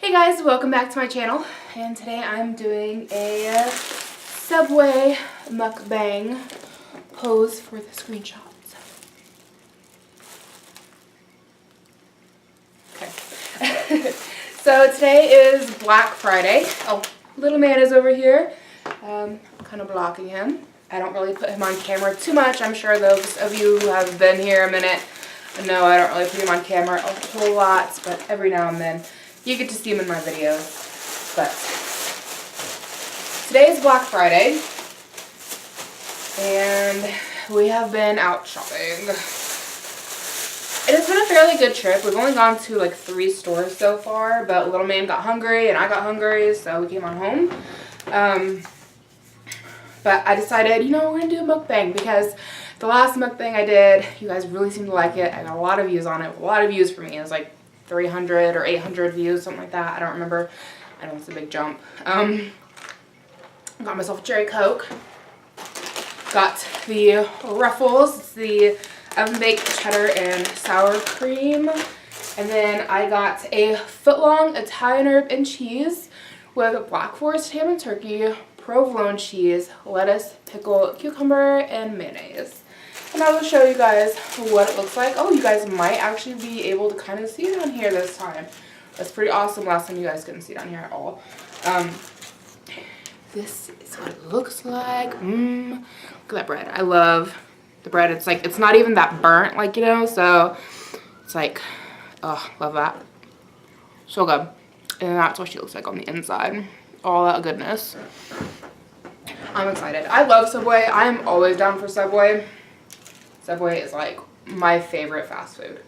Hey guys, welcome back to my channel, and today I'm doing a Subway mukbang pose for the screenshots. Okay. So today is Black Friday. Oh, little man is over here. I'm kind of blocking him. I don't really put him on camera too much. I'm sure those of you who have been here a minute know I don't really put him on camera a whole lot, but every now and then you get to see him in my videos. But today is Black Friday, and we have been out shopping. It has been a fairly good trip. We've only gone to like 3 stores so far, but little man got hungry and I got hungry, so we came on home. But I decided, you know, we're going to do a mukbang because the last mukbang I did, you guys really seemed to like it. I got a lot of views on it. A lot of views for me. It was like 300 or 800 views, something like that. I don't remember. I know it's a big jump. Got myself a cherry Coke. Got the Ruffles. It's the oven-baked cheddar and sour cream. And then I got a foot-long Italian herb and cheese with Black Forest ham and turkey, provolone cheese, lettuce, pickle, cucumber, and mayonnaise. And I will show you guys what it looks like. Oh, you guys might actually be able to kind of see it on here this time. That's pretty awesome. Last time you guys couldn't see it on here at all. This is what it looks like. Look at that bread. I love the bread. It's like, it's not even that burnt, like, you know, so it's like, oh, love that. So good. And that's what she looks like on the inside. All that goodness. I'm excited. I love Subway. I am always down for Subway. Subway is like my favorite fast food.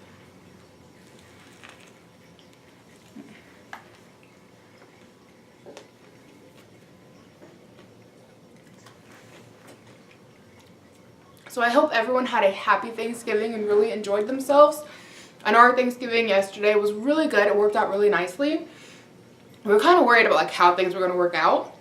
So I hope everyone had a happy Thanksgiving and really enjoyed themselves. I know our Thanksgiving yesterday was really good. It worked out really nicely. We were kind of worried about like how things were going to work out.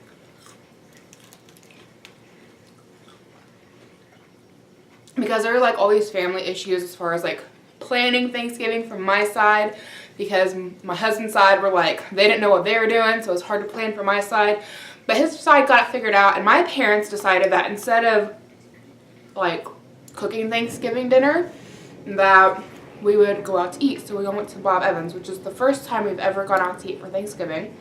Because there were like all these family issues as far as like planning Thanksgiving from my side, because my husband's side were like, they didn't know what they were doing, so it was hard to plan for my side. But his side got it figured out, and my parents decided that instead of like cooking Thanksgiving dinner, that we would go out to eat. So we went to Bob Evans, which is the first time we've ever gone out to eat for Thanksgiving.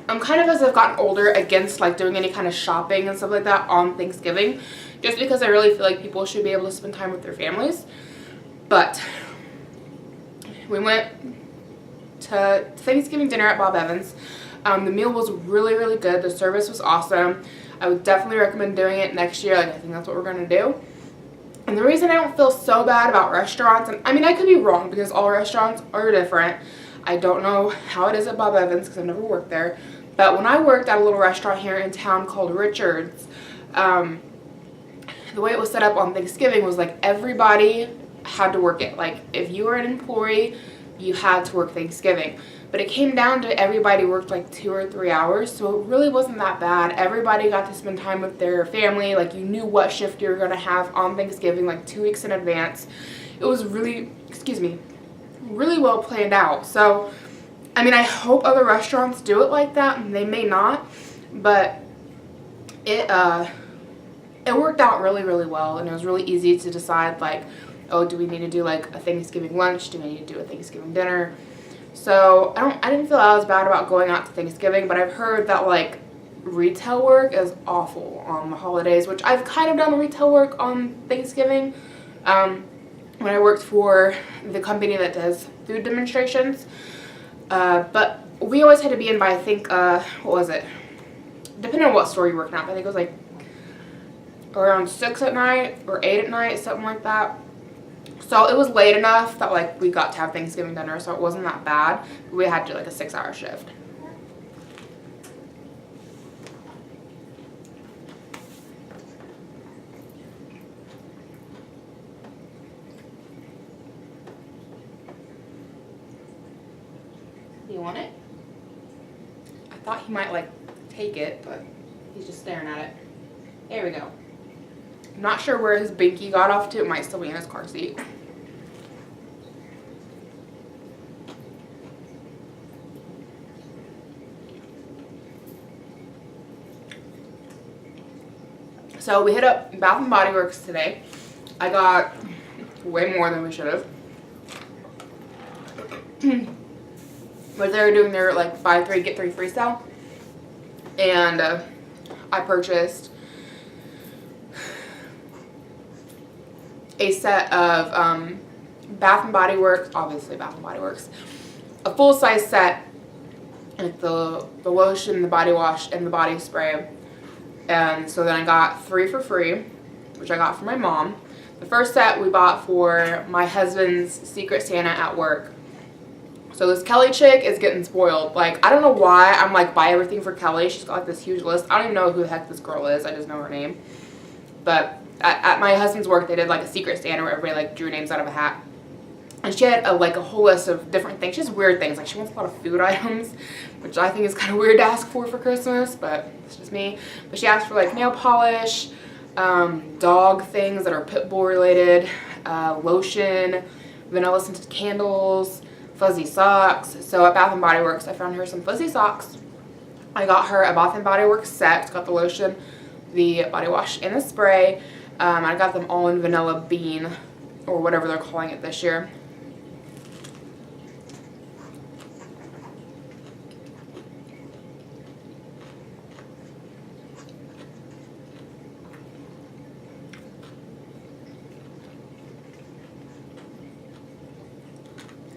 I'm kind of, as I've gotten older, against like doing any kind of shopping and stuff like that on Thanksgiving, just because I really feel like people should be able to spend time with their families. But we went to Thanksgiving dinner at Bob Evans. The meal was really, really good. The service was awesome. I would definitely recommend doing it next year. Like, I think that's what we're going to do. And the reason I don't feel so bad about restaurants, and I mean, I could be wrong because all restaurants are different. I don't know how it is at Bob Evans because I've never worked there. But when I worked at a little restaurant here in town called Richard's, the way it was set up on Thanksgiving was like everybody had to work it. Like if you were an employee, you had to work Thanksgiving. But it came down to everybody worked like 2 or 3 hours, so it really wasn't that bad. Everybody got to spend time with their family. Like you knew what shift you were going to have on Thanksgiving like 2 weeks in advance. It was really, really well planned out. So I mean, I hope other restaurants do it like that, and they may not, but it worked out really, really well, and it was really easy to decide like, oh, do we need to do like a Thanksgiving lunch? Do we need to do a Thanksgiving dinner? So I didn't feel as bad about going out to Thanksgiving, but I've heard that like retail work is awful on the holidays, which I've kind of done retail work on Thanksgiving when I worked for the company that does food demonstrations. But we always had to be in by, I think, what was it? Depending on what store you're working at, I think it was like around 6 at night or 8 at night, something like that. So it was late enough that like we got to have Thanksgiving dinner, so it wasn't that bad. We had to do like a 6-hour shift. You want it? I thought he might like take it, but he's just staring at it. There we go. I'm not sure where his binky got off to. It might still be in his car seat. So we hit up Bath and Body Works today. I got way more than we should have. But they were doing their like buy 3 get 3 free sale, and I purchased a set of Bath and Body Works, obviously Bath and Body Works, a full size set, like the lotion, the body wash, and the body spray. And so then I got 3 for free, which I got for my mom. The first set we bought for my husband's Secret Santa at work. So this Kelly chick is getting spoiled. Like, I don't know why I'm like, buy everything for Kelly. She's got like this huge list. I don't even know who the heck this girl is. I just know her name. But at my husband's work, they did like a Secret Santa where everybody like drew names out of a hat. And she had like a whole list of different things. She has weird things. Like, she wants a lot of food items, which I think is kind of weird to ask for Christmas, but it's just me. But she asked for like nail polish, dog things that are pit bull related, lotion, vanilla scented candles, fuzzy socks. So at Bath and Body Works, I found her some fuzzy socks. I got her a Bath and Body Works set. It's got the lotion, the body wash, and the spray. I got them all in vanilla bean, or whatever they're calling it this year.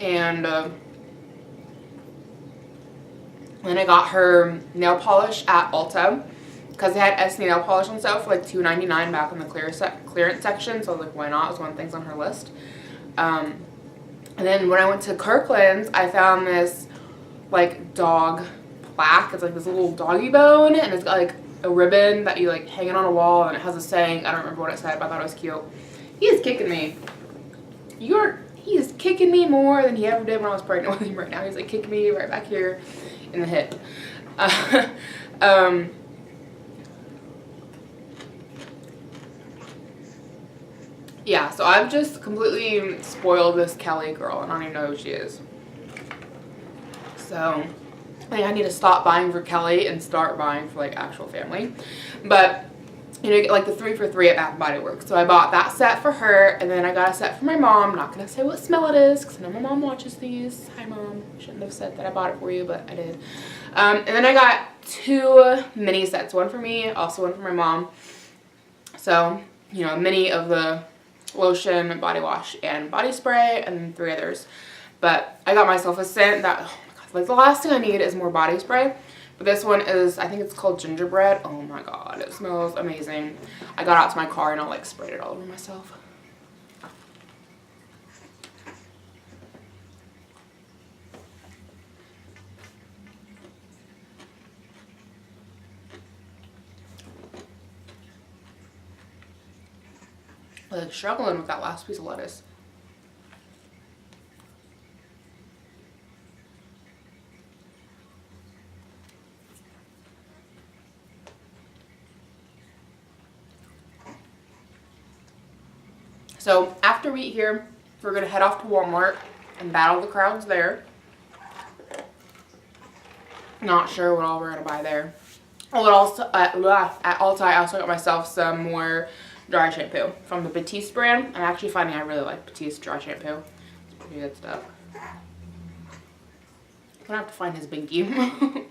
And then I got her nail polish at Ulta, because they had Essie nail polish on sale for like $2.99 back in the clearance section. So I was like, why not? It was one of the things on her list. And then when I went to Kirkland's, I found this like dog plaque. It's like this little doggy bone, and it's got like a ribbon that you like hang it on a wall, and it has a saying. I don't remember what it said, but I thought it was cute. He is kicking me. He is kicking me more than he ever did when I was pregnant with him. Right now he's like kicking me right back here in the hip. Yeah, so I've just completely spoiled this Kelly girl, and I don't even know who she is. So I think I need to stop buying for Kelly and start buying for like actual family. But you know, you get like the 3 for 3 at Bath and Body Works. So I bought that set for her, and then I got a set for my mom. I'm not going to say what smell it is, because I know my mom watches these. Hi, Mom. Shouldn't have said that I bought it for you, but I did. And then I got 2 mini sets. One for me, also one for my mom. So, you know, a mini of the lotion, body wash, and body spray, and 3 others. But I got myself a scent that, oh my God, like the last thing I need is more body spray. But this one is, I think it's called Gingerbread. Oh my God, it smells amazing. I got out to my car and I like sprayed it all over myself. I'm like struggling with that last piece of lettuce. So after we eat here, we're going to head off to Walmart and battle the crowds there. Not sure what all we're going to buy there. Oh, and also at Ulta, I also got myself some more dry shampoo from the Batiste brand. I'm actually finding I really like Batiste dry shampoo. It's pretty good stuff. I'm going to have to find his binky.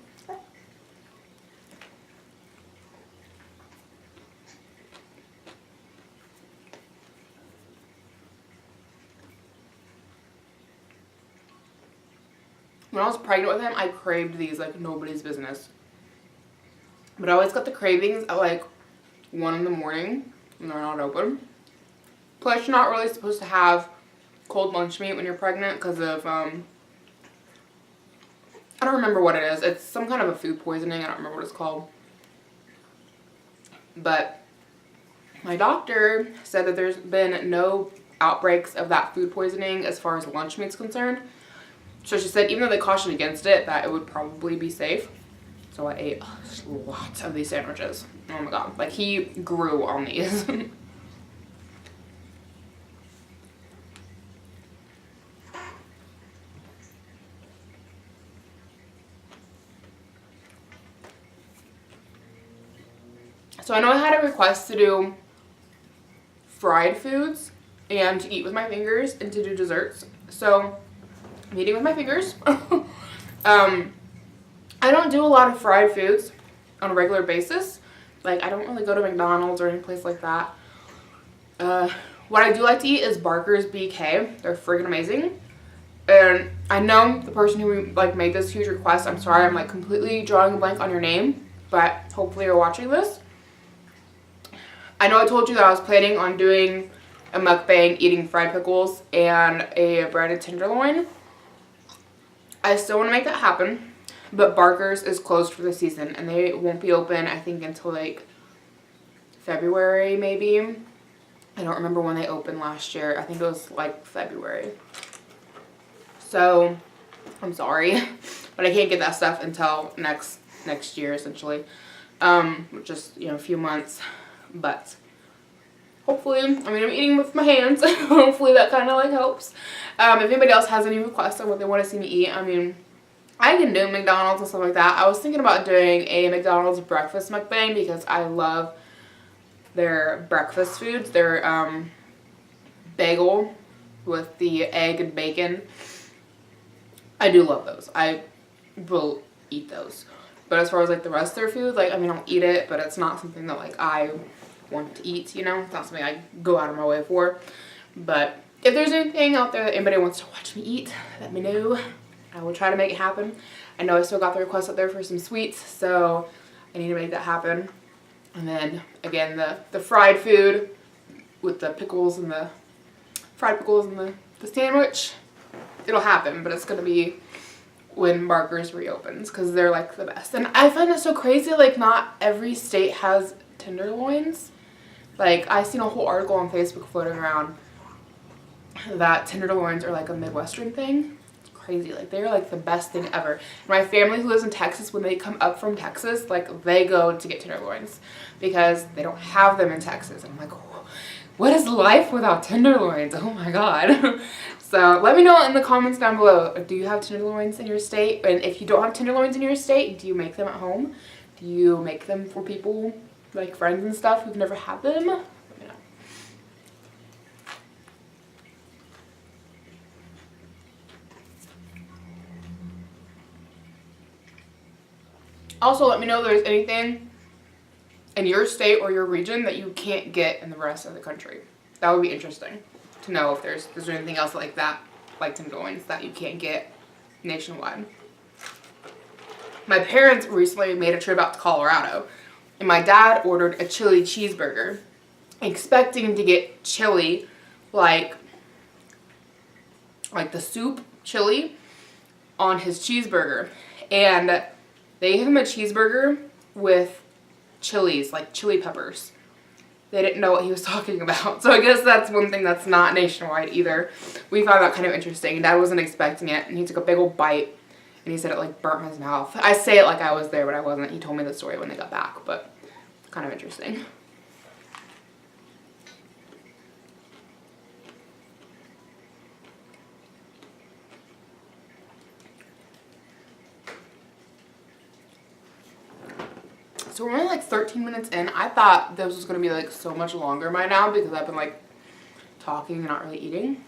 When I was pregnant with him, I craved these like nobody's business. But I always got the cravings at like 1 in the morning when they're not open. Plus, you're not really supposed to have cold lunch meat when you're pregnant because of, I don't remember what it is. It's some kind of a food poisoning. I don't remember what it's called. But my doctor said that there's been no outbreaks of that food poisoning as far as lunch meat's concerned. So she said even though they cautioned against it, that it would probably be safe. So I ate lots of these sandwiches. Oh my God. Like, he grew on these. So I know I had a request to do fried foods and to eat with my fingers and to do desserts. So I'm eating with my fingers. I don't do a lot of fried foods on a regular basis. Like, I don't really go to McDonald's or any place like that. What I do like to eat is Barker's BK. They're freaking amazing. And I know the person who like made this huge request. I'm sorry, I'm like completely drawing a blank on your name, but hopefully you're watching this. I know I told you that I was planning on doing a mukbang eating fried pickles and a breaded tenderloin. I still want to make that happen, but Barker's is closed for the season and they won't be open, I think, until like February maybe. I don't remember when they opened last year. I think it was like February. So I'm sorry, but I can't get that stuff until next year essentially, which is, you know, a few months. But hopefully, I mean, I'm eating with my hands. Hopefully that kind of like helps. If anybody else has any requests on what they want to see me eat, I mean, I can do McDonald's and stuff like that. I was thinking about doing a McDonald's breakfast mukbang because I love their breakfast foods. Their bagel with the egg and bacon. I do love those. I will eat those. But as far as like the rest of their food, like, I mean, I'll eat it, but it's not something that like I want to eat, you know? It's not something I go out of my way for. But if there's anything out there that anybody wants to watch me eat, let me know. I will try to make it happen. I know I still got the request out there for some sweets, so I need to make that happen. And then again, the fried food with the pickles and the fried pickles and the sandwich, it'll happen, but it's gonna be when Barker's reopens because they're like the best. And I find it so crazy, like not every state has tenderloins. Like, I seen a whole article on Facebook floating around that tenderloins are like a Midwestern thing. It's crazy. Like, they're like the best thing ever. And my family who lives in Texas, when they come up from Texas, like they go to get tenderloins because they don't have them in Texas. And I'm like, what is life without tenderloins? Oh my God. So let me know in the comments down below. Do you have tenderloins in your state? And if you don't have tenderloins in your state, do you make them at home? Do you make them for people, like friends and stuff who've never had them? Let me know. Also, let me know if there's anything in your state or your region that you can't get in the rest of the country. That would be interesting to know if there's anything else like that, like tenderloins, that you can't get nationwide. My parents recently made a trip out to Colorado, and my dad ordered a chili cheeseburger, expecting to get chili, like the soup chili on his cheeseburger. And they gave him a cheeseburger with chilies, like chili peppers. They didn't know what he was talking about. So I guess that's one thing that's not nationwide either. We found that kind of interesting. Dad wasn't expecting it, and he took a big old bite, and he said it like burnt his mouth. I say it like I was there, but I wasn't. He told me the story when they got back, but kind of interesting. So we're only like 13 minutes in. I thought this was going to be like so much longer by now because I've been like talking and not really eating.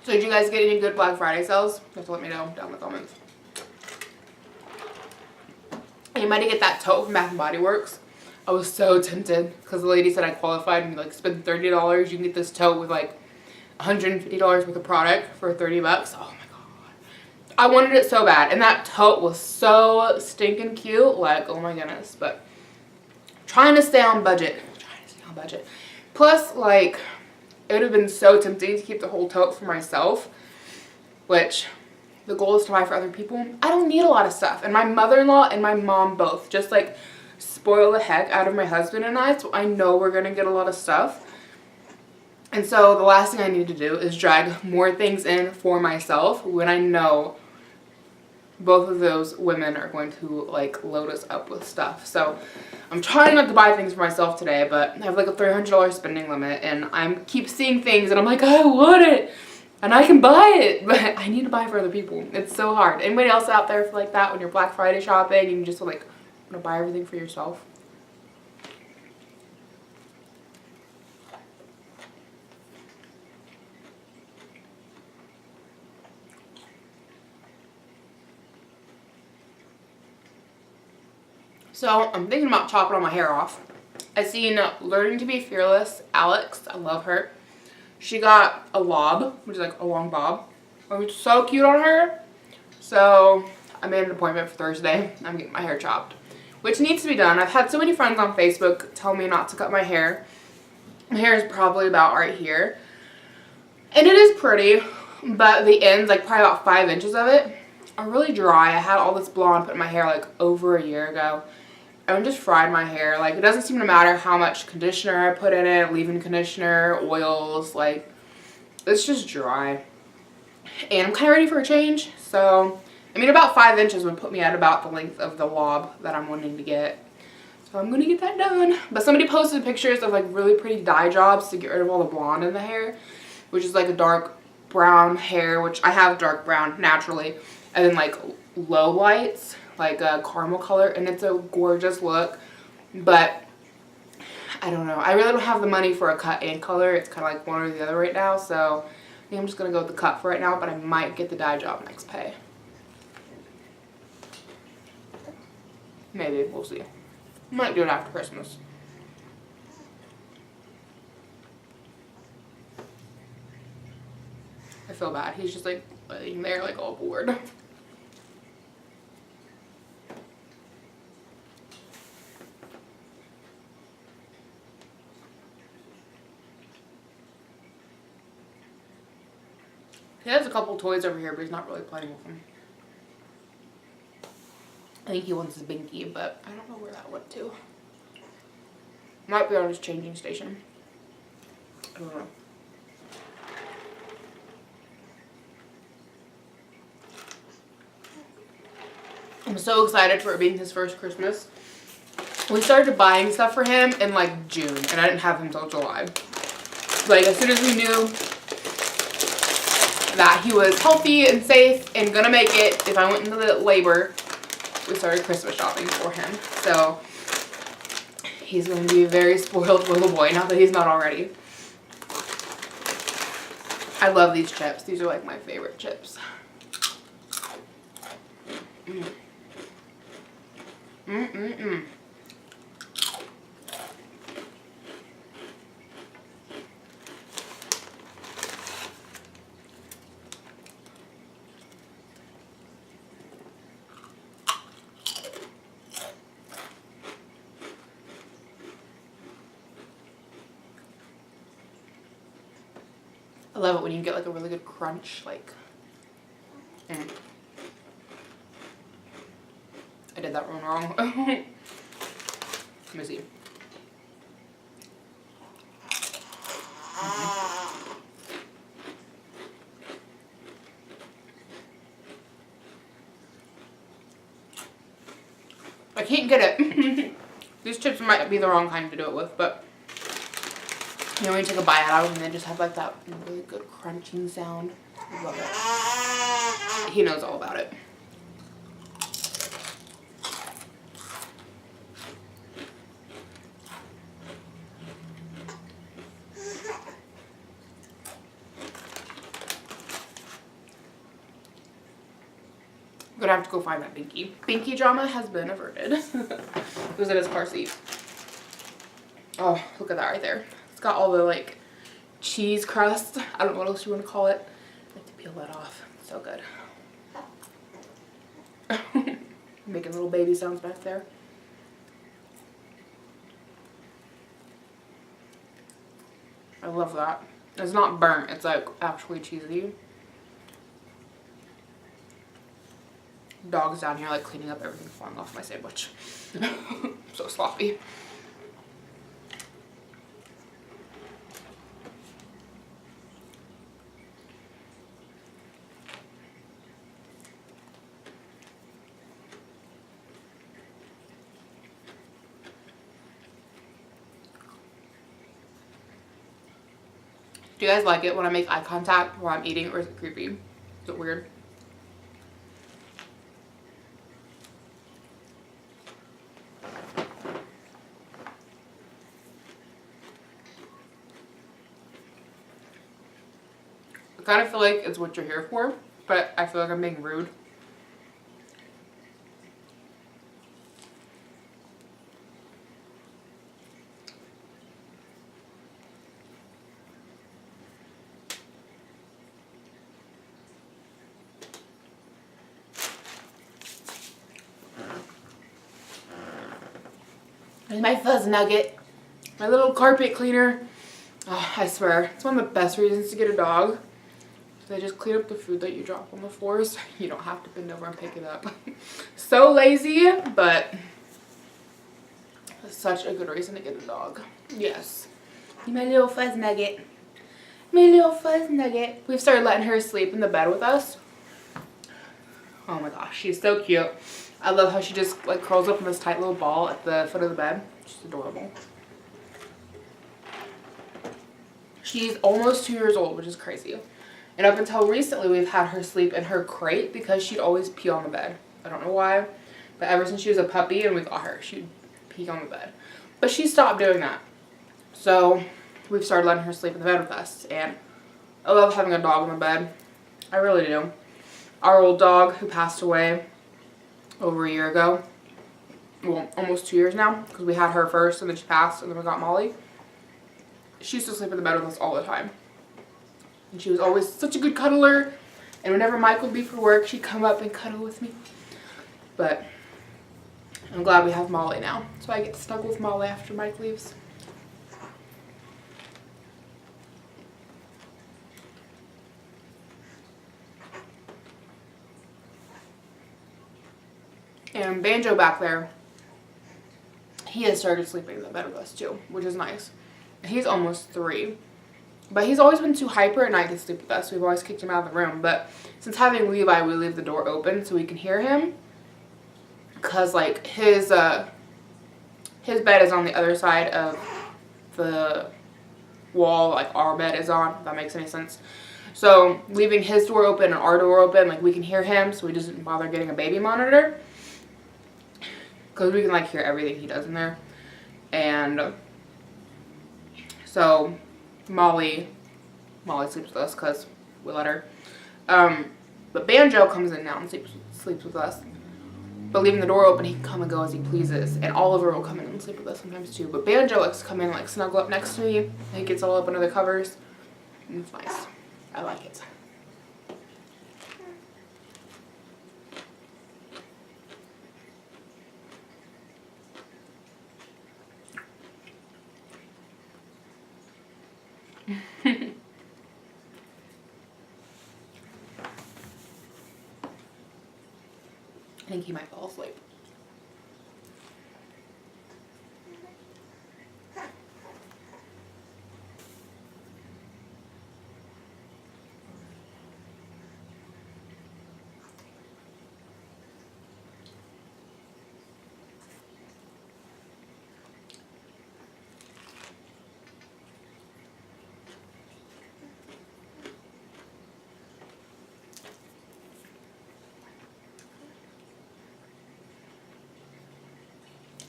So did you guys get any good Black Friday sales? You have to let me know down in the comments. Anybody get that tote from Bath & Body Works? I was so tempted because the lady said I qualified and like spend $30. You can get this tote with like $150 worth of product for 30 bucks. Oh my God. I wanted it so bad. And that tote was so stinking cute. Like, oh my goodness. But trying to stay on budget. Plus, like, it would have been so tempting to keep the whole tote for myself, which the goal is to buy for other people. I don't need a lot of stuff. And my mother-in-law and my mom both just like spoil the heck out of my husband and I. So I know we're going to get a lot of stuff. And so the last thing I need to do is drag more things in for myself when I know both of those women are going to like load us up with stuff. So I'm trying not to buy things for myself today, but I have like a $300 spending limit, and I keep seeing things and I'm like, I want it and I can buy it, but I need to buy for other people. It's so hard. Anybody else out there feel like that when you're Black Friday shopping and you just like want to buy everything for yourself? So I'm thinking about chopping all my hair off. I seen Learning to Be Fearless, Alex, I love her. She got a lob, which is like a long bob. It was so cute on her. So I made an appointment for Thursday. I'm getting my hair chopped, which needs to be done. I've had so many friends on Facebook tell me not to cut my hair. My hair is probably about right here. And it is pretty, but the ends, like probably about 5 inches of it, are really dry. I had all this blonde put in my hair like over a year ago. I just fried my hair. Like, it doesn't seem to matter how much conditioner I put in it, leave-in conditioner, oils, like, it's just dry. And I'm kind of ready for a change. So, I mean, about 5 inches would put me at about the length of the lob that I'm wanting to get. So I'm going to get that done. But somebody posted pictures of, like, really pretty dye jobs to get rid of all the blonde in the hair, which is, like, a dark brown hair, which I have dark brown naturally, and then, like, low lights, like a caramel color, and it's a gorgeous look. But I don't know, I really don't have the money for a cut and color. It's kind of like one or the other right now, so I think I'm just gonna go with the cut for right now, but I might get the dye job next pay. Maybe, we'll see. Might do it after Christmas. I feel bad, he's just like laying there like all bored. He has a couple toys over here, but he's not really playing with them. I think he wants his binky, but I don't know where that went to. Might be on his changing station. I don't know. I'm so excited for it being his first Christmas. We started buying stuff for him in like June, and I didn't have him until July. Like, as soon as we knew that he was healthy and safe and gonna make it if I went into the labor, we started Christmas shopping for him. So he's gonna be a very spoiled little boy, not that he's not already. I love these chips. These are like my favorite chips. I love it when you get like a really good crunch, like, I did that one wrong. Let me see. I can't get it. These chips might be the wrong kind to do it with, but you know, when you take a bite out of them, they just have like that really good crunching sound. I love it. He knows all about it. I'm gonna have to go find that Binky. Binky drama has been averted. It was in his car seat. Oh, look at that right there. It's got all the like cheese crust. I don't know what else you want to call it. I have to peel that off. So good. Making little baby sounds back there. I love that. It's not burnt. It's like actually cheesy. Dog's down here like cleaning up everything falling off my sandwich. So sloppy. Do you guys like it when I make eye contact while I'm eating, or is it creepy? Is it weird? I kind of feel like it's what you're here for, but I feel like I'm being rude. And my fuzz nugget, my little carpet cleaner. Oh, I swear, it's one of the best reasons to get a dog. They just clean up the food that you drop on the floor so you don't have to bend over and pick it up. So lazy, but it's such a good reason to get a dog. Yes. My little fuzz nugget. My little fuzz nugget. We've started letting her sleep in the bed with us. Oh my gosh, she's so cute. I love how she just like curls up in this tight little ball at the foot of the bed. She's adorable. She's almost 2 years old, which is crazy. And up until recently, we've had her sleep in her crate because she'd always pee on the bed. I don't know why, but ever since she was a puppy and we got her, she'd pee on the bed. But she stopped doing that. So we've started letting her sleep in the bed with us. And I love having a dog in the bed. I really do. Our old dog, who passed away over a year ago, well, almost 2 years now, because we had her first and then she passed and then we got Molly. She used to sleep in the bed with us all the time. And she was always such a good cuddler. And whenever Mike would be for work, she'd come up and cuddle with me. But I'm glad we have Molly now. So I get to snuggle with Molly after Mike leaves. And Banjo back there, he has started sleeping in the bed with us too, which is nice. He's almost 3. But he's always been too hyper at night to sleep with us. We've always kicked him out of the room. But since having Levi, we leave the door open so we can hear him. Because, like, his bed is on the other side of the wall, like our bed is on, if that makes any sense. So, leaving his door open and our door open, like, we can hear him so he doesn't bother getting a baby monitor. Because we can, like, hear everything he does in there. And so Molly sleeps with us because we let her. But Banjo comes in now and sleeps with us. But leaving the door open, he can come and go as he pleases. And Oliver will come in and sleep with us sometimes too. But Banjo likes to come in and like snuggle up next to me. And he gets all up under the covers. And it's nice. I like it. I think he might fall asleep.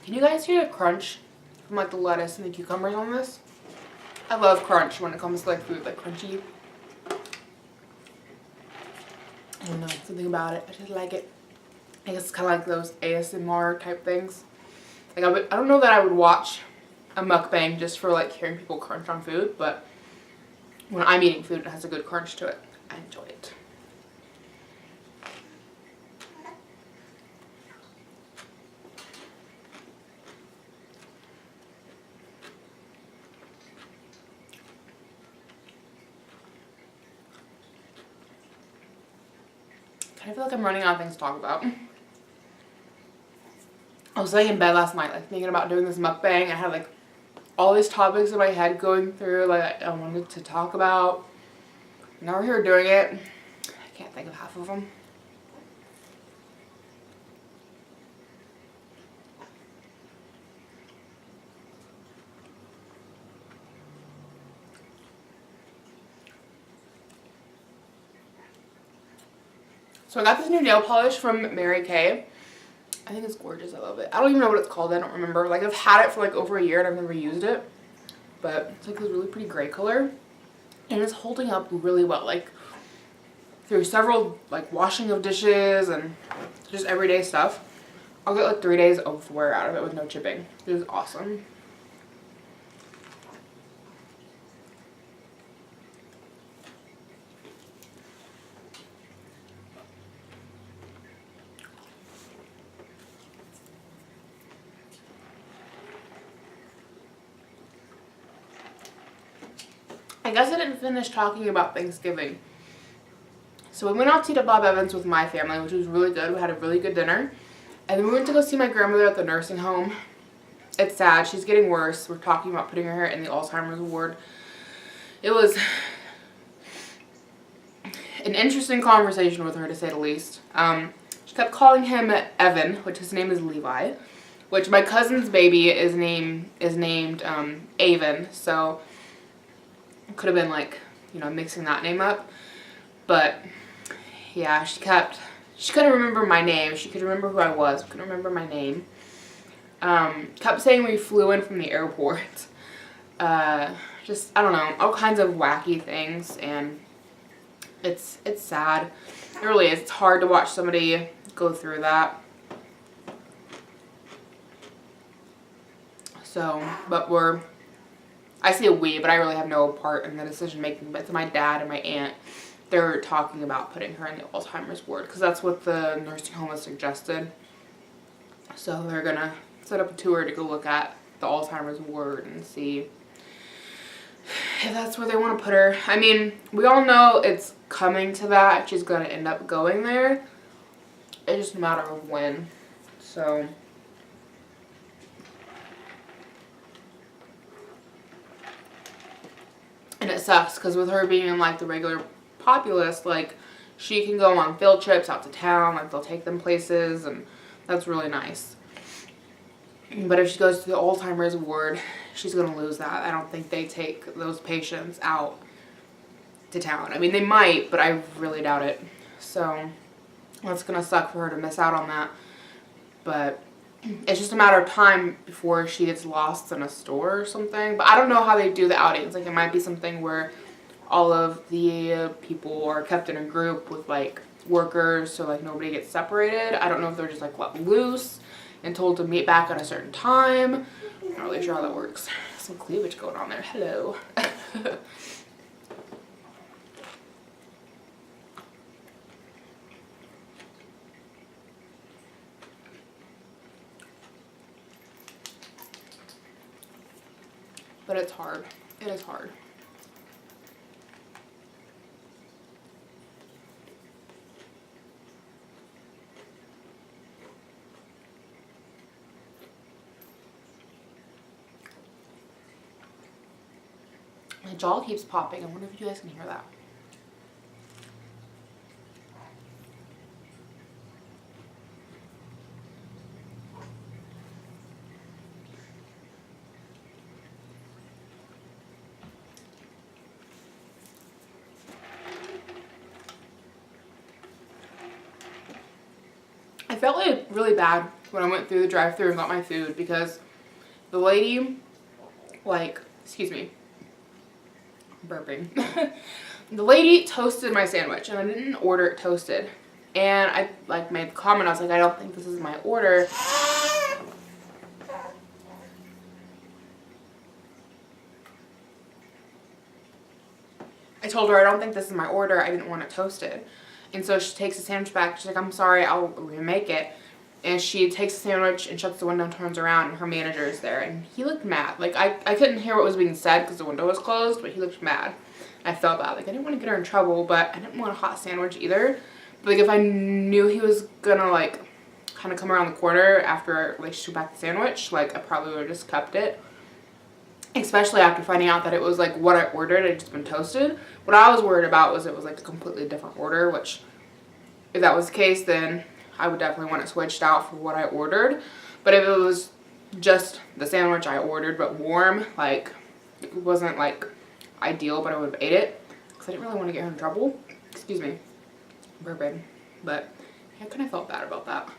Can you guys hear the crunch from like the lettuce and the cucumbers on this? I love crunch when it comes to like food, like crunchy. I don't know, something about it. I just like it. I guess it's kind of like those ASMR type things. Like I don't know that I would watch a mukbang just for like hearing people crunch on food, but when I'm eating food and it has a good crunch to it, I enjoy it. I feel like I'm running out of things to talk about. I was laying in bed last night, like thinking about doing this mukbang. I had like all these topics in my head going through, like I wanted to talk about. Now we're here doing it. I can't think of half of them. So I got this new nail polish from Mary Kay. I think it's gorgeous. I love it. I don't even know what it's called. I don't remember. Like, I've had it for like over a year and I've never used it. But it's like this really pretty gray color. And it's holding up really well. Like, through several like washing of dishes and just everyday stuff, I'll get like 3 days of wear out of it with no chipping. It is awesome. I guess I didn't finish talking about Thanksgiving. So we went out to eat at Bob Evans with my family, which was really good. We had a really good dinner. And then we went to go see my grandmother at the nursing home. It's sad. She's getting worse. We're talking about putting her in the Alzheimer's ward. It was an interesting conversation with her, to say the least. She kept calling him Evan, which his name is Levi, which my cousin's baby is named Avon. So it could have been like, you know, mixing that name up. But yeah, she couldn't remember my name. She could remember who I was, couldn't remember my name. Kept saying we flew in from the airport. Just, I don't know, all kinds of wacky things, and it's sad. It really is. It's hard to watch somebody go through that. So, but I say we, but I really have no part in the decision making. But to my dad and my aunt, they're talking about putting her in the Alzheimer's ward because that's what the nursing home has suggested. So they're gonna set up a tour to go look at the Alzheimer's ward and see if that's where they want to put her. I mean, we all know it's coming to that. She's gonna end up going there. It's just a matter of when. So and it sucks because with her being in like the regular populace, like she can go on field trips out to town, like they'll take them places, and that's really nice. But if she goes to the Alzheimer's ward, she's gonna lose that. I don't think they take those patients out to town. I mean, they might, but I really doubt it. So that's gonna suck for her to miss out on that. But it's just a matter of time before she gets lost in a store or something. But I don't know how they do the outings. Like, it might be something where all of the people are kept in a group with like workers, so like nobody gets separated. I don't know if they're just like let loose and told to meet back at a certain time. I'm not really sure how that works. Some cleavage going on there. Hello. But it's hard. It is hard. My jaw keeps popping. I wonder if you guys can hear that. I felt like really bad when I went through the drive-thru and got my food because the lady, like, excuse me, burping. The lady toasted my sandwich and I didn't order it toasted. And I like made the comment, I was like, I don't think this is my order. I told her I don't think this is my order. I didn't want it toasted. And so she takes the sandwich back. She's like, I'm sorry, I'll remake it. And she takes the sandwich and shuts the window and turns around, and her manager is there. And he looked mad. Like, I couldn't hear what was being said because the window was closed, but he looked mad. I felt bad. Like, I didn't want to get her in trouble, but I didn't want a hot sandwich either. But, like, if I knew he was gonna, like, kind of come around the corner after, like, she took back the sandwich, like, I probably would have just kept it. Especially after finding out that it was, like, what I ordered had just been toasted. What I was worried about was it was, like, a completely different order, which, if that was the case, then I would definitely want it switched out for what I ordered. But if it was just the sandwich I ordered but warm, like, it wasn't, like, ideal, but I would have ate it because I didn't really want to get her in trouble. Excuse me. Burping. But I kind of felt bad about that.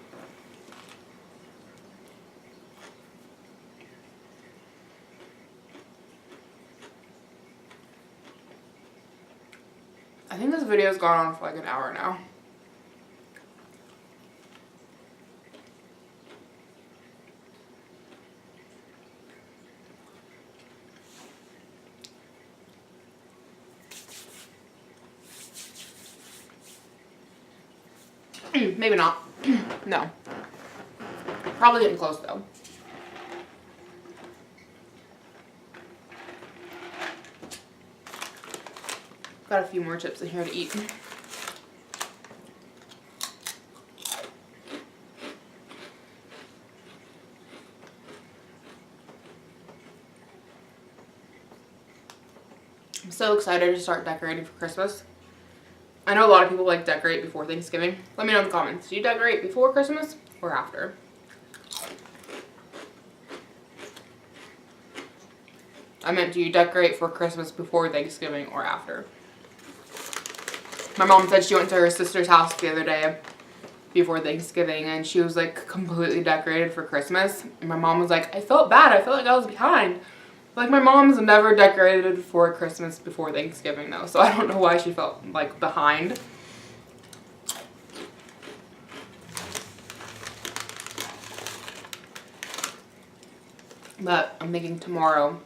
I think this video's gone on for like an hour now. Maybe not. No. Probably getting close though. Got a few more chips in here to eat. I'm so excited to start decorating for Christmas. I know a lot of people like decorate before Thanksgiving. Let me know in the comments. Do you decorate before Christmas or after? I meant, do you decorate for Christmas before Thanksgiving or after? My mom said she went to her sister's house the other day before Thanksgiving and she was like completely decorated for Christmas. And my mom was like, I felt bad. I felt like I was behind. Like, my mom's never decorated for Christmas before Thanksgiving though, so I don't know why she felt like behind. But I'm thinking tomorrow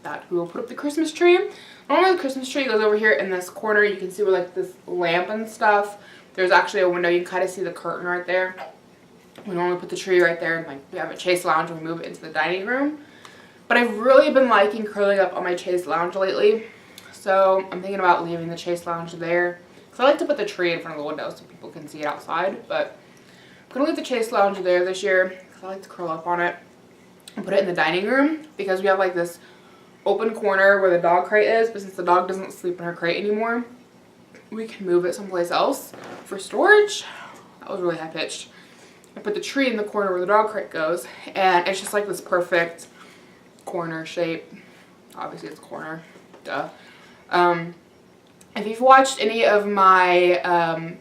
that we will put up the Christmas tree. Normally the Christmas tree goes over here in this corner. You can see where like this lamp and stuff. There's actually a window. You can kind of see the curtain right there. We normally put the tree right there and like we have a chaise lounge and we move it into the dining room. But I've really been liking curling up on my chaise lounge lately. So I'm thinking about leaving the chaise lounge there. Because I like to put the tree in front of the window so people can see it outside. But I'm going to leave the chaise lounge there this year because I like to curl up on it. And put it in the dining room because we have like this open corner where the dog crate is. But since the dog doesn't sleep in her crate anymore, we can move it someplace else for storage. That was really high pitched. I put the tree in the corner where the dog crate goes. And it's just like this perfect corner shape. Obviously it's a corner, duh. If you've watched any of my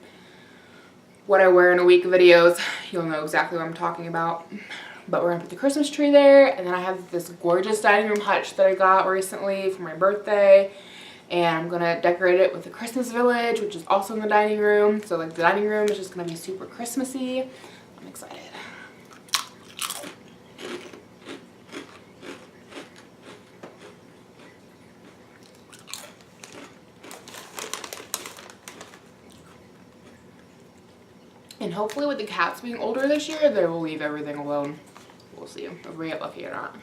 what I wear in a week videos, you'll know exactly what I'm talking about. But we're gonna put the Christmas tree there, and then I have this gorgeous dining room hutch that I got recently for my birthday, and I'm gonna decorate it with the Christmas village, which is also in the dining room. So like the dining room is just gonna be super Christmassy. I'm excited. And hopefully with the cats being older this year, they will leave everything alone. We'll see if we get lucky or not.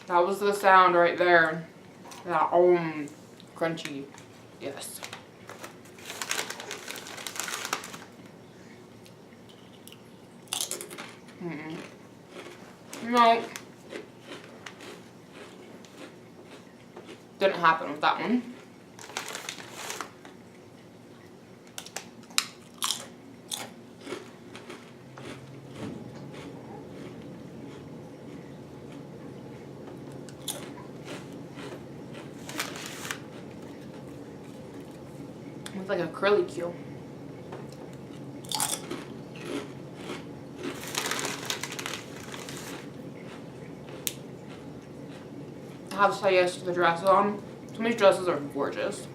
That was the sound right there. That crunchy. Yes. No. Didn't happen with that one. It's like a curly Q. I have to say yes to the dress on. Some of these dresses are gorgeous.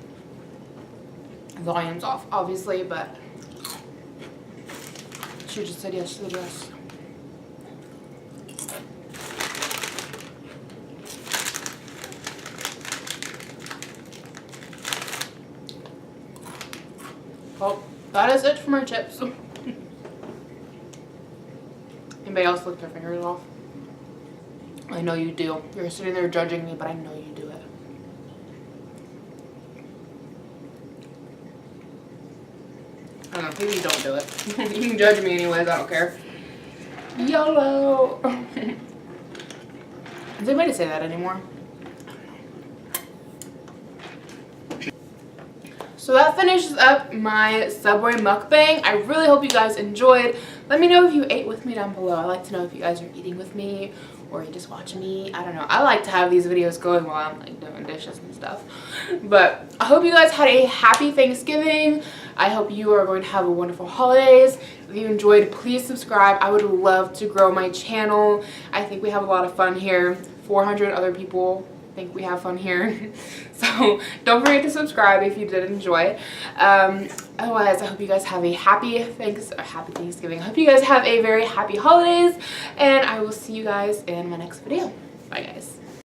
Volume's off, obviously, but she just said yes to the dress. Well, that is it for my chips. Anybody else lick their fingers off? I know you do. You're sitting there judging me, but I know you do it. I don't know, maybe you don't do it. You can judge me anyways, I don't care. YOLO! Does anybody say that anymore? So that finishes up my Subway mukbang. I really hope you guys enjoyed. Let me know if you ate with me down below. I like to know if you guys are eating with me or you just watch me. I don't know. I like to have these videos going while I'm like doing dishes and stuff. But I hope you guys had a happy Thanksgiving. I hope you are going to have a wonderful holidays. If you enjoyed, please subscribe. I would love to grow my channel. I think we have a lot of fun here. 400 other people think we have fun here. So don't forget to subscribe if you did enjoy. Otherwise, I hope you guys have a happy Thanksgiving. I hope you guys have a very happy holidays, and I will see you guys in my next video. Bye guys.